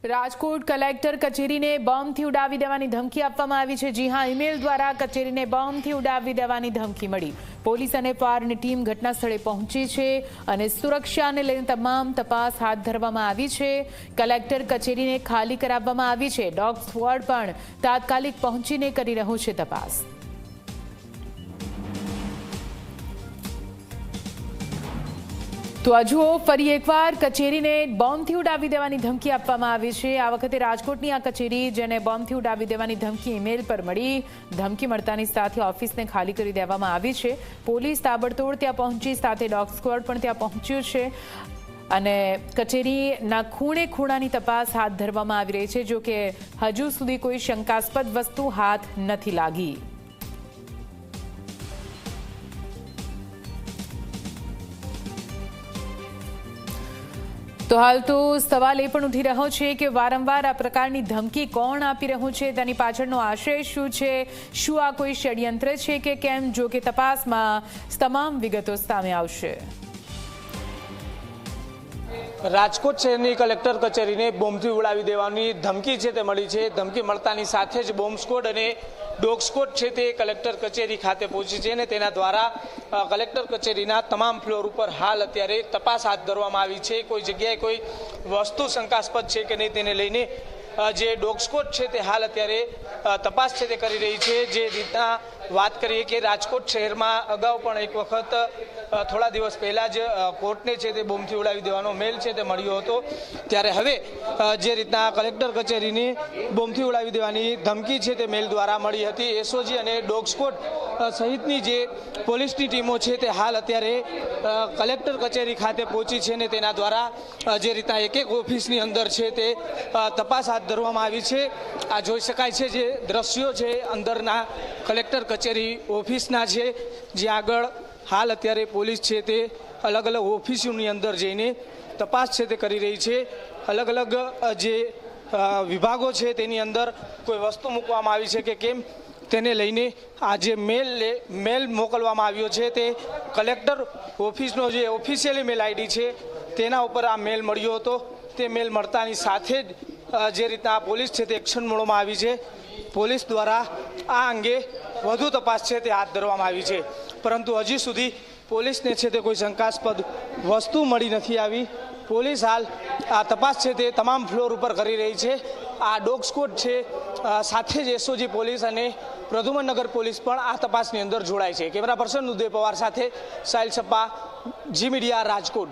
Rajkot collector કચેરીને બોમ્બથી ઉડાવી દેવાની ધમકી આપવામાં આવી છે। જી હા, ઈમેલ દ્વારા કચેરીને બોમ્બથી ઉડાવી દેવાની ધમકી મળી। પોલીસ અને ફાયરની ટીમ ઘટના સ્થળે પહોંચી છે અને સુરક્ષાને લઈને તમામ તપાસ હાથ ધરવામાં આવી છે। કલેક્ટર કચેરીને ખાલી કરાવવામાં આવી છે। ડોગ સ્ક્વોડ પણ તાત્કાલિક પહોંચીને કરી રહ્યું છે તપાસ। તો હજુ ફરી એકવાર કચેરીને બોમ્બથી ઉડાવી દેવાની ધમકી આપવામાં આવી છે। આ વખતે રાજકોટની આ કચેરી જેને બોમ્બથી ઉડાવી દેવાની ધમકી ઈમેલ પર મળી। ધમકી મળતાની સાથે ઓફિસને ખાલી કરી દેવામાં આવી છે। પોલીસ તાબડતોડ ત્યાં પહોંચી, સાથે ડોગ સ્ક્વોડ પણ ત્યાં પહોંચ્યું છે અને કચેરીના ખૂણે ખૂણાની તપાસ હાથ ધરવામાં આવી રહી છે। જો કે હજુ સુધી કોઈ શંકાસ્પદ વસ્તુ હાથ નથી લાગી। તો હાલ તો સવાલ એ પણ ઉઠી રહ્યો છે કે વારંવાર આ પ્રકારની ધમકી કોણ આપી રહ્યું છે, તેની પાછળનો આશય શું છે? શું આ કોઈ ષડયંત્ર છે કે કેમ? જો કે તપાસમાં તમામ વિગતો સામે આવશે। રાજકોટ શહેરની કલેક્ટર કચેરીને બોમ્બથી ઉડાવી દેવાની ધમકી છે તે મળી છે। ધમકી મળતાની સાથે જ બોમ્બ સ્ક્વોડ અને ડોગ સ્ક્વોડ છે તે કલેક્ટર કચેરી ખાતે પહોંચી છે અને તેના દ્વારા કલેક્ટર કચેરીના તમામ ફ્લોર ઉપર હાલ અત્યારે તપાસ હાથ ધરવામાં આવી છે। કોઈ જગ્યાએ કોઈ વસ્તુ શંકાસ્પદ છે કે નહીં તેને લઈને જે ડોગ સ્ક્વોડ છે તે હાલ અત્યારે તપાસ છે તે કરી રહી છે। જે રીતના વાત કરીએ કે રાજકોટ શહેરમાં અગાઉ પણ એક વખત થોડા દિવસ પહેલા જ કોર્ટને છે તે બોમ્બથી ઉડાવી દેવાનો મેલ છે તે મળ્યો હતો। ત્યારે હવે જે રીતના કલેક્ટર કચેરીની બોમ્બથી ઉડાવી દેવાની ધમકી છે તે મેલ દ્વારા મળી હતી। એસઓજી અને ડોગ સ્ક્વોડ સહિતની જે પોલીસની ટીમો છે તે હાલ અત્યારે કલેક્ટર કચેરી ખાતે પહોંચી છે અને તેના દ્વારા જે રીતના એક એક ઓફિસની અંદર છે તે તપાસ હાથ ધરવામાં આવી છે। આ જોઈ શકાય છે જે દ્રશ્યો છે અંદરના કલેક્ટર કચેરી ઓફિસના છે, જ્યાં આગળ હાલ અત્યારે પોલીસ છે તે અલગ અલગ ઓફિસોની અંદર જઈને તપાસ છે તે કરી રહી છે। અલગ અલગ જે વિભાગો છે તેની અંદર કોઈ વસ્તુ મૂકવામાં આવી છે કે કેમ તેને લઈને આ જે મેલ મોકલવામાં આવ્યો છે તે કલેક્ટર ઓફિસનો જે ઓફિશિયલી મેલ આઈડી છે તેના ઉપર આ મેલ મળ્યો હતો। તે મેલ મળતાની સાથે જ જે રીતના પોલીસ છે તે એક્શન મોડમાં આવી છે। પોલીસ દ્વારા આ અંગે વધુ તપાસ છે તે હાથ ધરવામાં આવી છે, પરંતુ હજી સુધી પોલીસને છે તે કોઈ શંકાસ્પદ વસ્તુ મળી નથી આવી। પોલીસ હાલ આ તપાસ છે તે તમામ ફ્લોર ઉપર કરી રહી છે। આ ડોગ સ્ક્વોડ છે સાથે જ એસઓજી પોલીસ અને પ્રદ્યુમનનગર પોલીસ પણ આ તપાસની અંદર જોડાય છે। કેમેરા પર્સન ઉદય પવાર સાથે સાહિલ છપ્પા, જી મીડિયા, રાજકોટ।